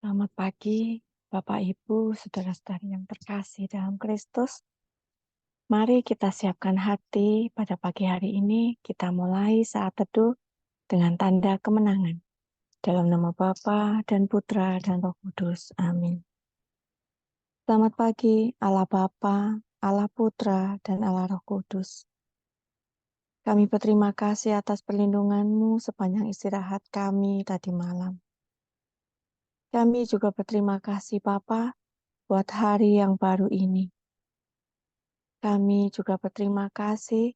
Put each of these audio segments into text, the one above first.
Selamat pagi, Bapak Ibu, saudara-saudari yang terkasih dalam Kristus. Mari kita siapkan hati pada pagi hari ini. Kita mulai saat teduh dengan tanda kemenangan. Dalam nama Bapa dan Putra dan Roh Kudus. Amin. Selamat pagi, Allah Bapa, Allah Putra, dan Allah Roh Kudus. Kami berterima kasih atas perlindungan-Mu sepanjang istirahat kami tadi malam. Kami juga berterima kasih Bapa buat hari yang baru ini. Kami juga berterima kasih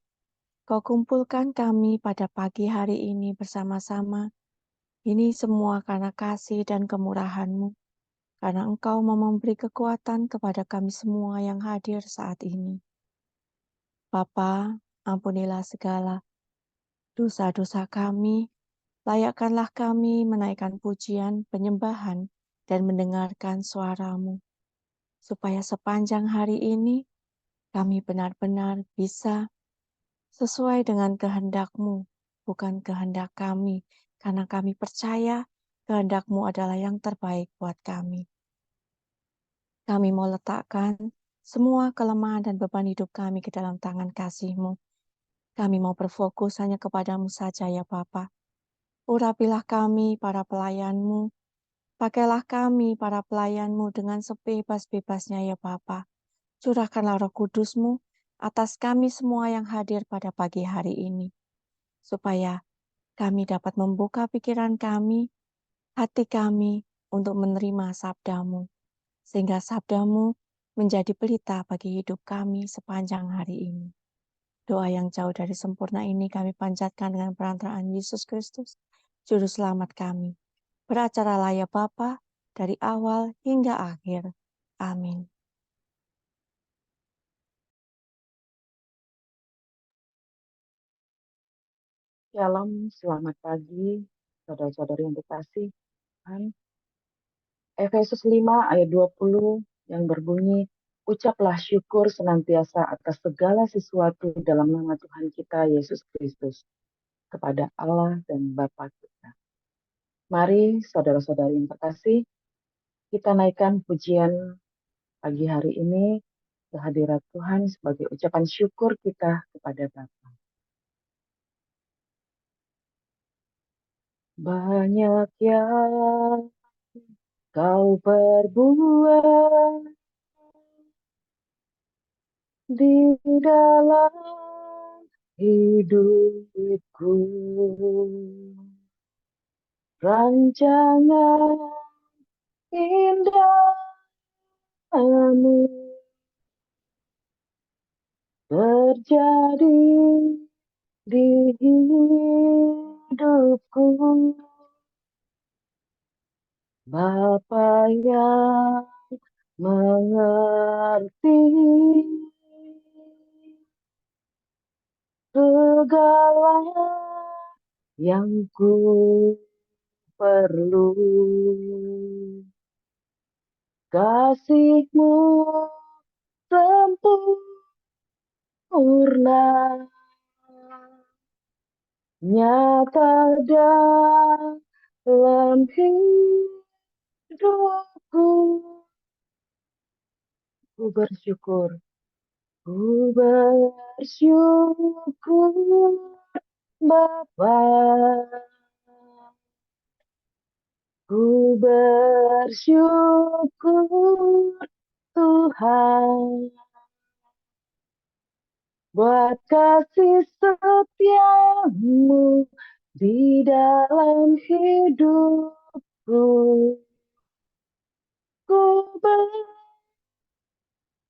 Kau kumpulkan kami pada pagi hari ini bersama-sama. Ini semua karena kasih dan kemurahan-Mu, karena Engkau mau memberi kekuatan kepada kami semua yang hadir saat ini. Bapa, ampunilah segala dosa-dosa kami, layakkanlah kami menaikkan pujian, penyembahan, dan mendengarkan suara-Mu, supaya sepanjang hari ini kami benar-benar bisa sesuai dengan kehendak-Mu, bukan kehendak kami, karena kami percaya kehendak-Mu adalah yang terbaik buat kami. Kami mau letakkan semua kelemahan dan beban hidup kami ke dalam tangan kasih-Mu. Kami mau berfokus hanya kepadamu saja ya Bapa. Urapilah kami para pelayan-Mu, pakailah kami para pelayan-Mu dengan sebebas-bebasnya ya Bapa. Curahkanlah Roh Kudus-Mu atas kami semua yang hadir pada pagi hari ini, supaya kami dapat membuka pikiran kami, hati kami untuk menerima sabda-Mu, sehingga sabda-Mu menjadi pelita bagi hidup kami sepanjang hari ini. Doa yang jauh dari sempurna ini kami panjatkan dengan perantaraan Yesus Kristus, Juru Selamat kami. Beracaralah ya Bapa, dari awal hingga akhir. Amin. Shalom, selamat pagi, saudara-saudari yang terkasih Tuhan. Efesus 5 ayat 20 yang berbunyi, ucaplah syukur senantiasa atas segala sesuatu dalam nama Tuhan kita Yesus Kristus, kepada Allah dan Bapa kita. Mari saudara-saudari yang terkasih, kita naikkan pujian pagi hari ini ke hadirat Tuhan sebagai ucapan syukur kita kepada Bapa. Banyak yang Kau perbuat di dalam hidupku, rancangan indahmu terjadi di hidupku. Bapa yang mengerti segala yang ku perlu, kasih-Mu sempurna, nyata dalam hidupku. Ku bersyukur Bapa. Ku bersyukur Tuhan buat kasih setiamu di dalam hidupku. Ku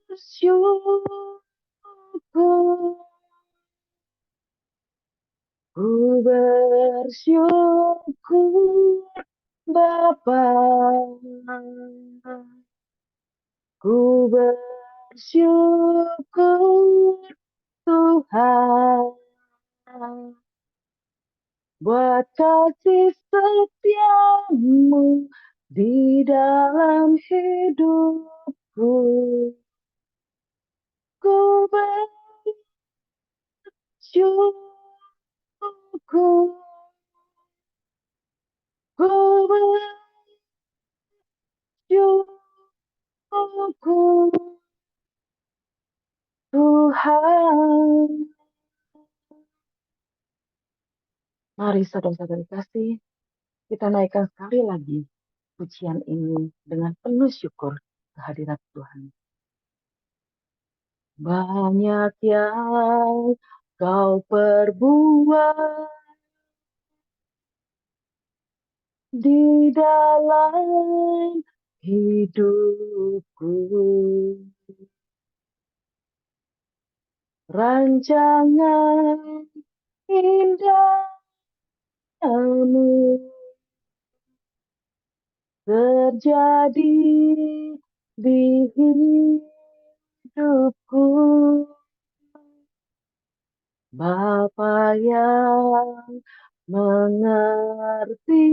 bersyukur, ku bersyukur Bapa. Ku bersyukur Tuhan buat kasih setiamu di dalam hidupku. Ku bersyukur, ku Mari saudara-saudari kasih, kita naikkan sekali lagi pujian ini dengan penuh syukur kehadirat Tuhan. Banyak yang kau perbuat di dalam hidupku. Rancangan indahmu terjadi di hidupku. Bapa yang mengerti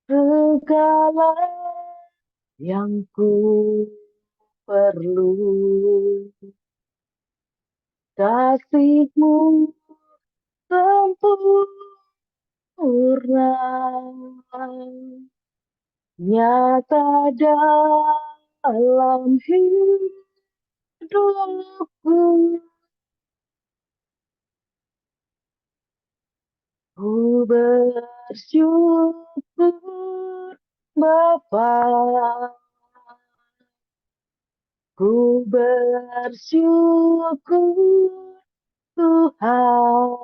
segala yang ku perlu. Kasih-Mu sempurna, nyata dalam hidupku. Ku bersyukur Bapa, ku bersyukur Tuhan,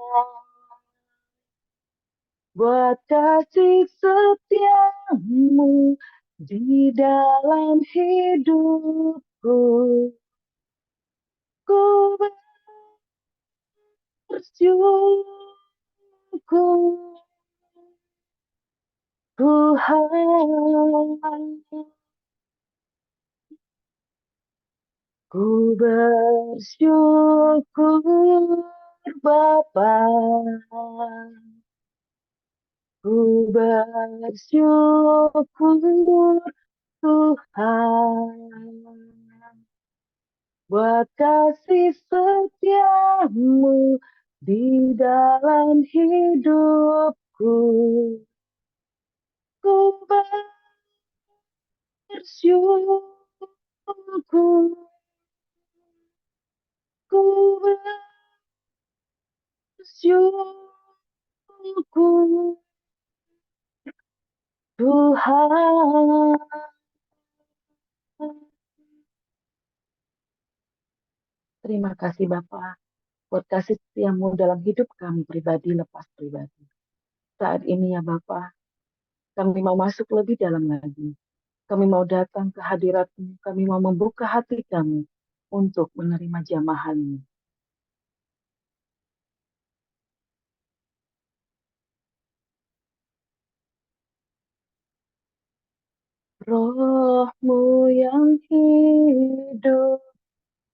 buat kasih setiamu di dalam hidupku. Ku bersyukur Tuhan, ku bersyukur Bapa, ku bersyukur Tuhan, buat kasih setiamu di dalam hidupku. Ku bersyukur, ku bersyukur Tuhan. Terima kasih Bapa, buat kasih setiamu dalam hidup kami pribadi lepas pribadi. Saat ini ya Bapa, kami mau masuk lebih dalam lagi. Kami mau datang ke hadirat-Mu, kami mau membuka hati kami untuk menerima jamahan-Mu. Roh-Mu yang hidup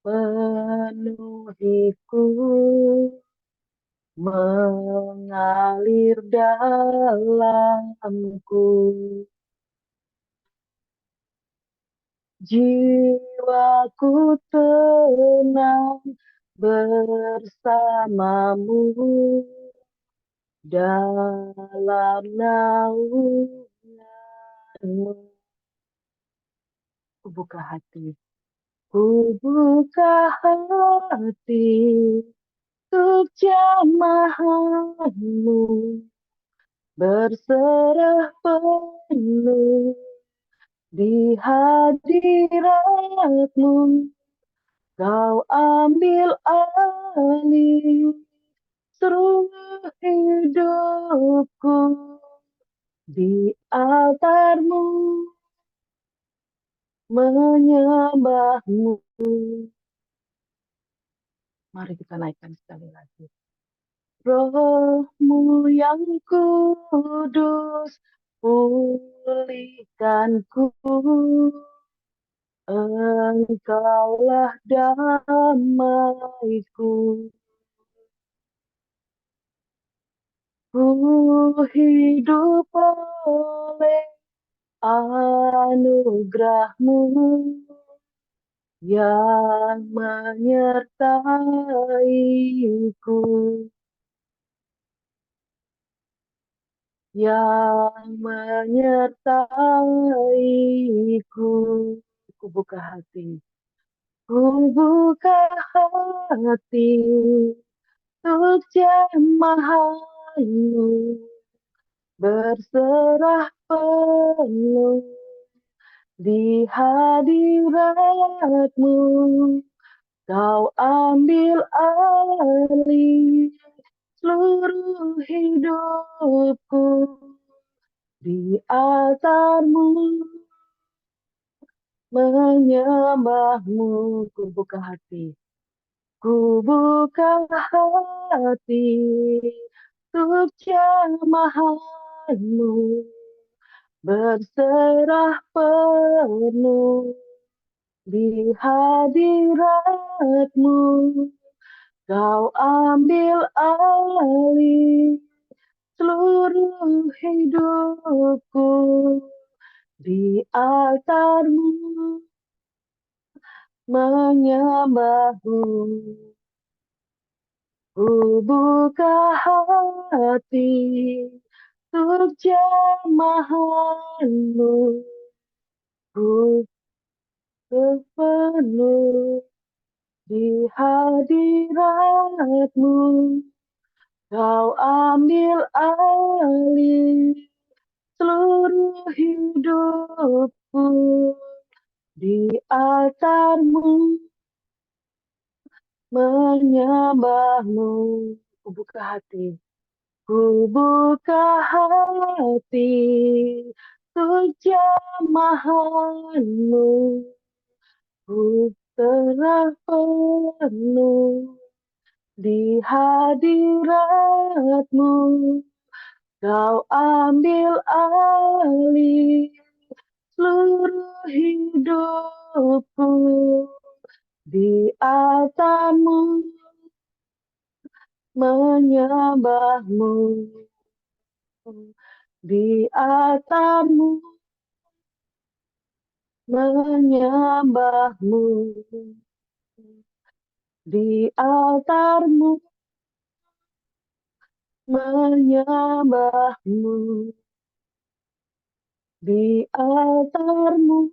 penuhiku, mengalir dalamku. Jiwaku tenang bersamamu dalam naunganmu. Ku buka hati, ku buka hati untuk jamahanmu, berserah penuh di hadiratmu. Kau ambil alih seluruh hidupku di altarmu, menyembahmu. Mari kita naikkan sekali lagi. Roh-Mu yang kudus, pulihkanku. Engkaulah damaiku. Ku hidup oleh anugerah-Mu yang menyertaiku, yang menyertaiku. Ku buka hati, ku buka hati untuk jemahanmu berserah penuh di hadiratmu. Kau ambil alih seluruh hidupku di altarmu, menyembahmu. Ku buka hati, ku buka hati untuk jemahanmu berserah penuh di hadiratmu. Kau ambil alih seluruh hidupku di altarmu, menyembahmu. Ku buka hati untuk jemahanmu, ku penuh di hadiratmu. Kau ambil alih seluruh hidupku di altarmu, menyembahmu. Ku buka hati, ku buka hati untuk jemahanmu, ku serah penuh di hadiratmu. Kau ambil alih seluruh hidupku di altarmu, menyembahmu. Di altarmu, menyembahmu. Di altarmu, menyembahmu. Di altarmu,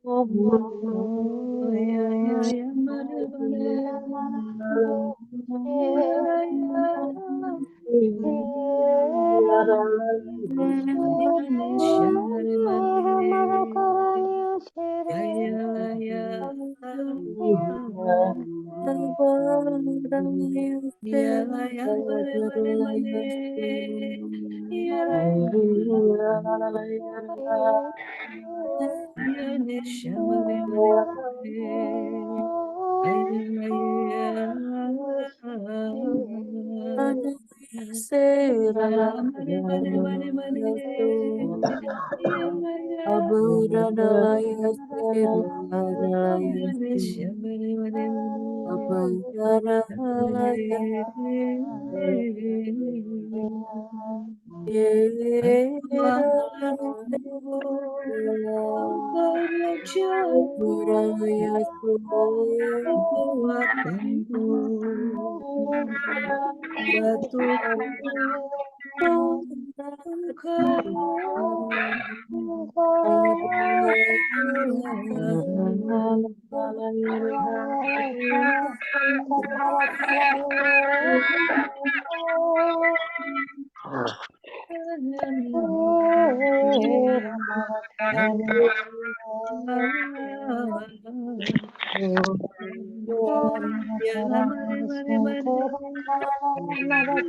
Oh, ya, ya, ya, mare, mare. Ya, ya, ya, ne, shamare, mare. Ya, ya, ya. Ya, ya, mare, mare, mare. Ya, ya, ne, shamare, mare, mare. Ya, ya, ya. Mare, mare, mare, mare. Ya, ya. Abura dalaya sera dalaya Malaysia, mare, mare, abara halaya yera Engkau Raja buraya suya kekuatanku, batuku, engkau Ya, mare,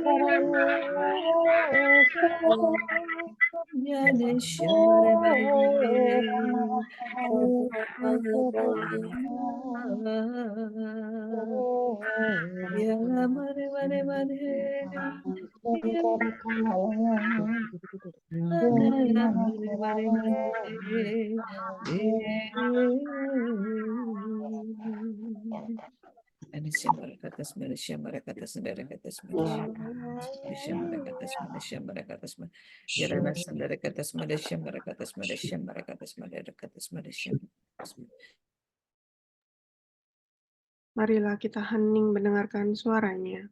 mare, mare. Yanesha, mare, mare, mare. Ya, mare, mare, mare. Ya, mare, mare, mare. Malaysia Marakatas Malaysia Marakatas Darakatas Malaysia Malaysia Marakatas Malaysia Marakatas Yarana Sandarakatas Malaysia Marakatas Malaysia Marakatas Marakatas Malaysia. Marilah kita hening mendengarkan suaranya.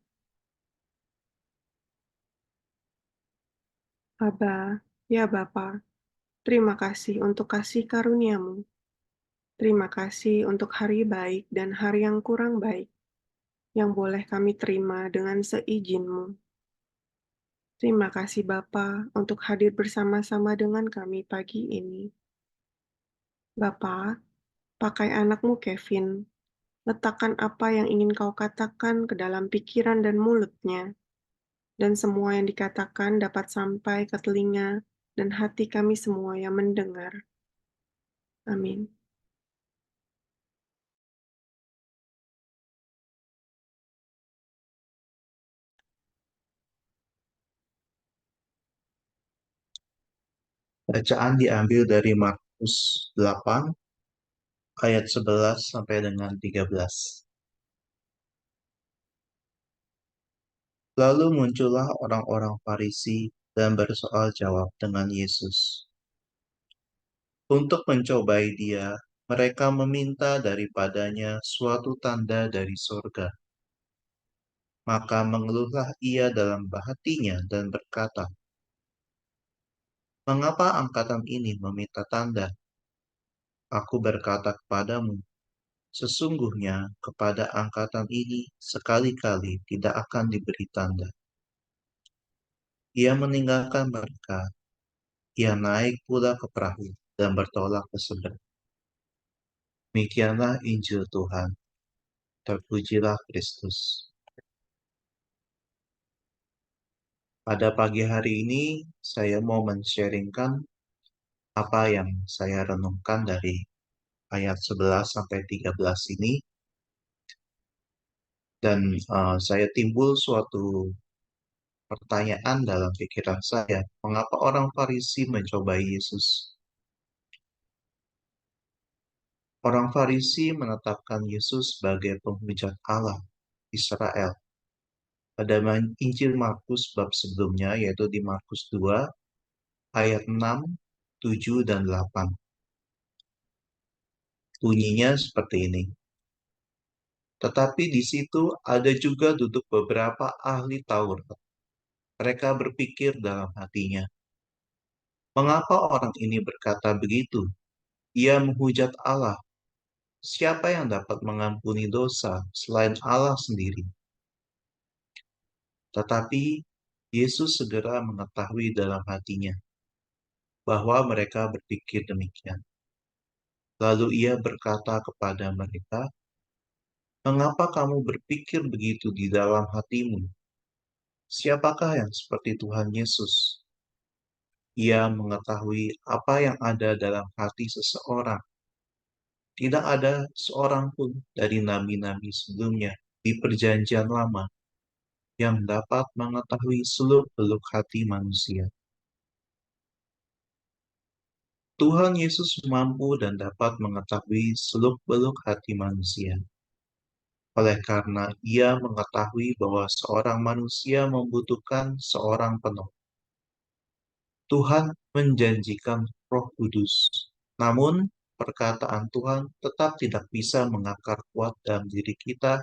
Aba, ya Bapa, Terima kasih untuk kasih karunia-Mu. Terima kasih untuk hari baik dan hari yang kurang baik, yang boleh kami terima dengan seizin-Mu. Terima kasih Bapa untuk hadir bersama-sama dengan kami pagi ini. Bapa, pakai anakmu Kevin, letakkan apa yang ingin kau katakan ke dalam pikiran dan mulutnya, dan semua yang dikatakan dapat sampai ke telinga dan hati kami semua yang mendengar. Amin. Bacaan diambil dari Markus 8 ayat 11 sampai dengan 13. Lalu muncullah orang-orang Farisi dan bersoal jawab dengan Yesus. Untuk mencobai dia, mereka meminta daripadanya suatu tanda dari surga. Maka mengeluhlah ia dalam hatinya dan berkata, "Mengapa angkatan ini meminta tanda? Aku berkata kepadamu, sesungguhnya kepada angkatan ini sekali-kali tidak akan diberi tanda." Ia meninggalkan mereka. Ia naik pula ke perahu dan bertolak ke seberang. Demikianlah Injil Tuhan. Terpujilah Kristus. Pada pagi hari ini, saya mau men-sharingkan apa yang saya renungkan dari ayat 11 sampai 13 ini. Dan saya timbul suatu pertanyaan dalam pikiran saya, mengapa orang Farisi mencobai Yesus? Orang Farisi menetapkan Yesus sebagai penghujat Allah Israel. Pada Injil Markus bab sebelumnya, yaitu di Markus 2, ayat 6, 7, dan 8. Bunyinya seperti ini. Tetapi di situ ada juga duduk beberapa ahli Taurat. Mereka berpikir dalam hatinya, mengapa orang ini berkata begitu? Ia menghujat Allah. Siapa yang dapat mengampuni dosa selain Allah sendiri? Tetapi Yesus segera mengetahui dalam hatinya bahwa mereka berpikir demikian. Lalu ia berkata kepada mereka, "Mengapa kamu berpikir begitu di dalam hatimu? Siapakah yang seperti Tuhan Yesus? Ia mengetahui apa yang ada dalam hati seseorang. Tidak ada seorang pun dari nabi-nabi sebelumnya di Perjanjian Lama yang dapat mengetahui seluk-beluk hati manusia. Tuhan Yesus mampu dan dapat mengetahui seluk-beluk hati manusia. Oleh karena ia mengetahui bahwa seorang manusia membutuhkan seorang penolong. Tuhan menjanjikan Roh Kudus. Namun, perkataan Tuhan tetap tidak bisa mengakar kuat dalam diri kita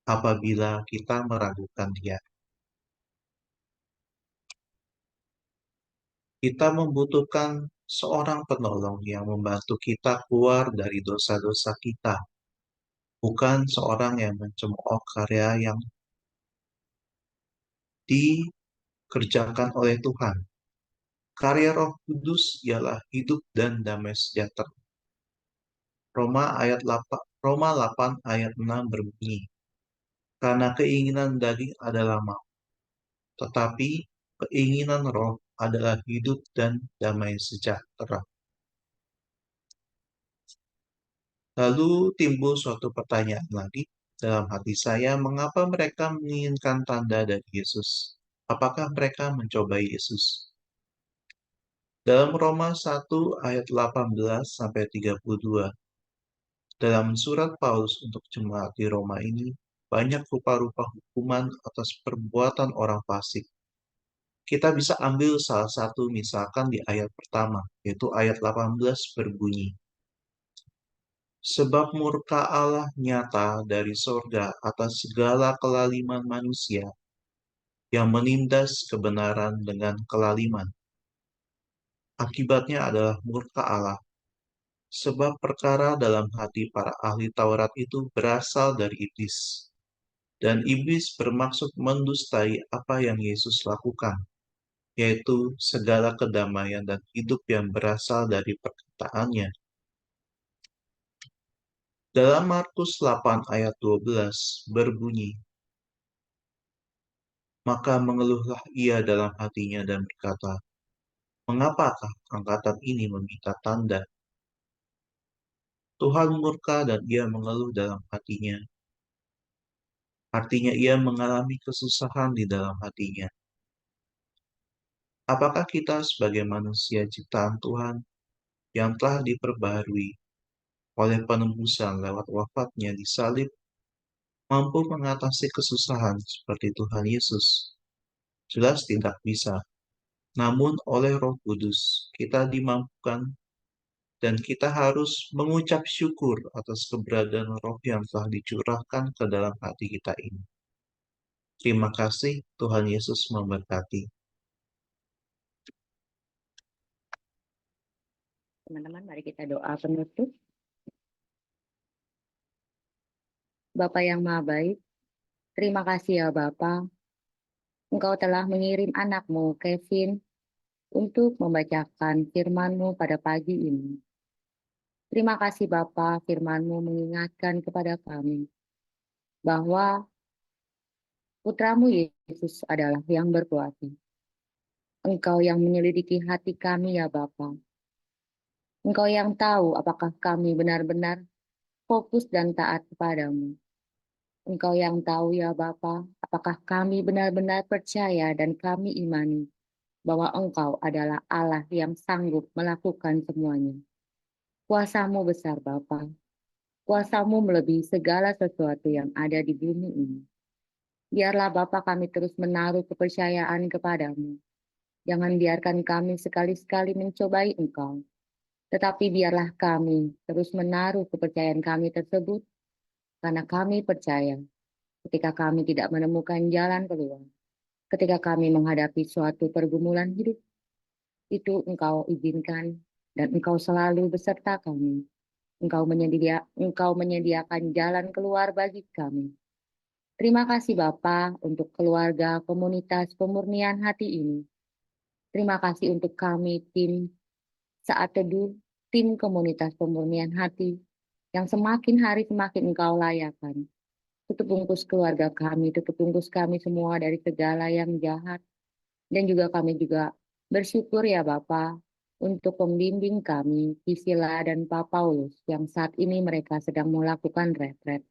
apabila kita meragukan Dia. Kita membutuhkan seorang penolong yang membantu kita keluar dari dosa-dosa kita, bukan seorang yang mencemooh karya yang dikerjakan oleh Tuhan. Karya Roh Kudus ialah hidup dan damai sejahtera. Roma 8 ayat 6 berbunyi, karena keinginan daging adalah maut, tetapi keinginan roh adalah hidup dan damai sejahtera. Lalu timbul suatu pertanyaan lagi dalam hati saya, mengapa mereka menginginkan tanda dari Yesus? Apakah mereka mencobai Yesus? Dalam Roma 1 ayat 18-32, dalam surat Paulus untuk jemaat di Roma ini, banyak rupa-rupa hukuman atas perbuatan orang fasik. Kita bisa ambil salah satu misalkan di ayat pertama, yaitu ayat 18 berbunyi, "Sebab murka Allah nyata dari sorga atas segala kelaliman manusia yang menindas kebenaran dengan kelaliman, Akibatnya adalah murka Allah, sebab perkara dalam hati para ahli Taurat itu berasal dari iblis. Dan iblis bermaksud mendustai apa yang Yesus lakukan, yaitu segala kedamaian dan hidup yang berasal dari perkataannya. Dalam Markus 8 ayat 12 berbunyi, maka mengeluhlah ia dalam hatinya dan berkata, mengapakah angkatan ini meminta tanda? Tuhan murka dan ia mengeluh dalam hatinya. Artinya ia mengalami kesusahan di dalam hatinya. Apakah kita sebagai manusia ciptaan Tuhan yang telah diperbaharui oleh penebusan lewat wafatnya di salib mampu mengatasi kesusahan seperti Tuhan Yesus? Jelas tidak bisa. Namun oleh Roh Kudus kita dimampukan dan kita harus mengucap syukur atas keberadaan Roh yang telah dicurahkan ke dalam hati kita ini. Terima kasih, Tuhan Yesus memberkati. Teman-teman, mari kita doa penutup. Bapa yang Maha Baik, terima kasih ya Bapa. Engkau telah mengirim anakmu, Kevin, untuk membacakan firman-Mu pada pagi ini. Terima kasih Bapa, firman-Mu mengingatkan kepada kami bahwa Putramu Yesus adalah yang berkuasa. Engkau yang menyelidiki hati kami ya Bapa. Engkau yang tahu apakah kami benar-benar fokus dan taat kepadamu. Engkau yang tahu ya Bapa, apakah kami benar-benar percaya dan kami imani bahwa Engkau adalah Allah yang sanggup melakukan semuanya. Kuasa-Mu besar Bapa, kuasa-Mu melebihi segala sesuatu yang ada di bumi ini. Biarlah Bapa kami terus menaruh kepercayaan kepadamu. Jangan biarkan kami sekali-sekali mencobai Engkau, tetapi biarlah kami terus menaruh kepercayaan kami tersebut karena kami percaya ketika kami tidak menemukan jalan keluar, ketika kami menghadapi suatu pergumulan hidup, itu Engkau izinkan dan Engkau selalu beserta kami. Engkau menyediakan jalan keluar bagi kami. Terima kasih Bapa untuk keluarga komunitas pemurnian hati ini. Terima kasih untuk kami tim Saat Teduh, tim komunitas pemurnian hati yang semakin hari semakin Engkau layakan. Tutup bungkus keluarga kami, tutup bungkus kami semua dari segala yang jahat. Dan juga kami juga bersyukur ya Bapa untuk pembimbing kami, Priscilla dan Pak Paulus, yang saat ini mereka sedang melakukan retret.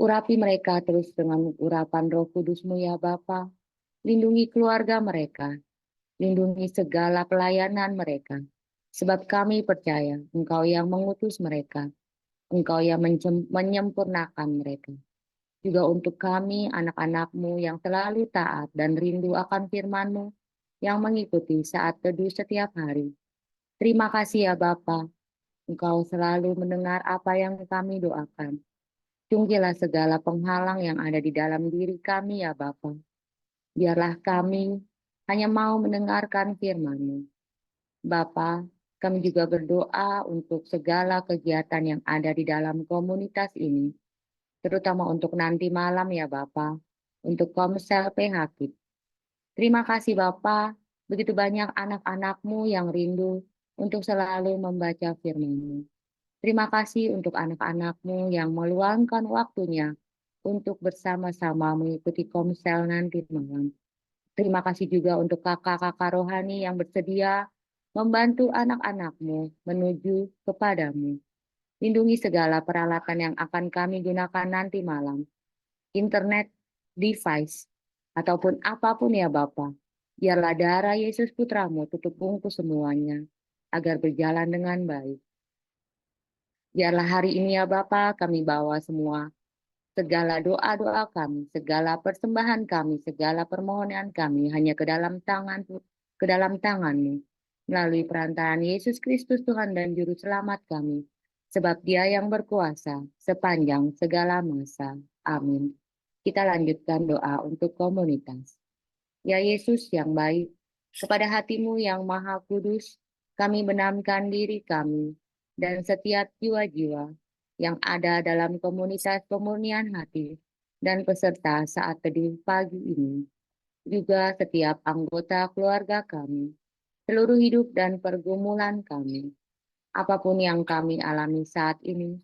Urapi mereka terus dengan urapan Roh Kudus-Mu ya Bapa. Lindungi keluarga mereka, lindungi segala pelayanan mereka. Sebab kami percaya Engkau yang mengutus mereka, Engkau yang menyempurnakan mereka. Juga untuk kami, anak-anak-Mu yang selalu taat dan rindu akan firman-Mu, yang mengikuti saat teduh setiap hari. Terima kasih ya Bapa, Engkau selalu mendengar apa yang kami doakan. Cungkilah segala penghalang yang ada di dalam diri kami ya Bapa. Biarlah kami hanya mau mendengarkan firman-Mu. Bapa, kami juga berdoa untuk segala kegiatan yang ada di dalam komunitas ini, terutama untuk nanti malam ya Bapa, untuk Komsel PHK. Terima kasih Bapa, begitu banyak anak-anak-Mu yang rindu untuk selalu membaca firman-Mu. Terima kasih untuk anak-anak-Mu yang meluangkan waktunya untuk bersama-sama mengikuti Komsel nanti malam. Terima kasih juga untuk kakak-kakak rohani yang bersedia membantu anak-anak-Mu menuju kepadamu. Lindungi segala peralatan yang akan kami gunakan nanti malam. Internet, device, ataupun apapun ya Bapa. Biarlah darah Yesus Putramu tutup bungkus semuanya, agar berjalan dengan baik. Biarlah hari ini ya Bapa kami bawa semua segala doa-doa kami, segala persembahan kami, segala permohonan kami hanya ke dalam tangan-Mu melalui perantaraan Yesus Kristus Tuhan dan Juru Selamat kami, sebab Dia yang berkuasa sepanjang segala masa. Amin. Kita lanjutkan doa untuk komunitas. Ya Yesus yang baik, kepada hati-Mu yang maha kudus, kami benamkan diri kami dan setiap jiwa-jiwa yang ada dalam komunitas pemurnian hati dan peserta saat teduh pagi ini, juga setiap anggota keluarga kami, seluruh hidup dan pergumulan kami, apapun yang kami alami saat ini,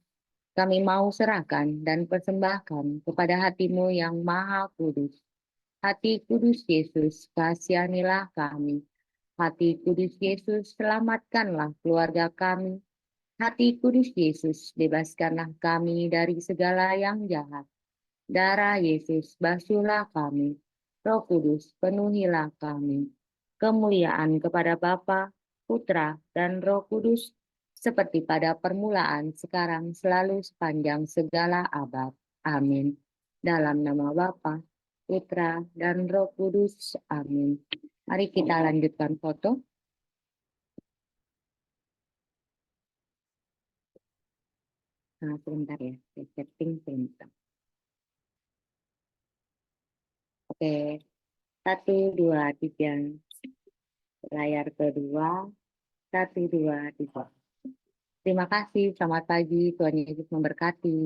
kami mau serahkan dan persembahkan kepada hati-Mu yang Maha Kudus. Hati Kudus Yesus, kasihanilah kami. Hati Kudus Yesus, selamatkanlah keluarga kami. Hati Kudus Yesus, bebaskanlah kami dari segala yang jahat. Darah Yesus, basuhlah kami. Roh Kudus, penuhilah kami. Kemuliaan kepada Bapa, Putra, dan Roh Kudus, seperti pada permulaan, sekarang, selalu, sepanjang segala abad. Amin. Dalam nama Bapa, Putra, dan Roh Kudus. Amin. Mari kita lanjutkan foto. Nah, sebentar ya, saya setting sebentar. Oke, 1, 2, 3. Layar kedua, 1, 2, 3. Terima kasih, selamat pagi, Tuhan Yesus memberkati.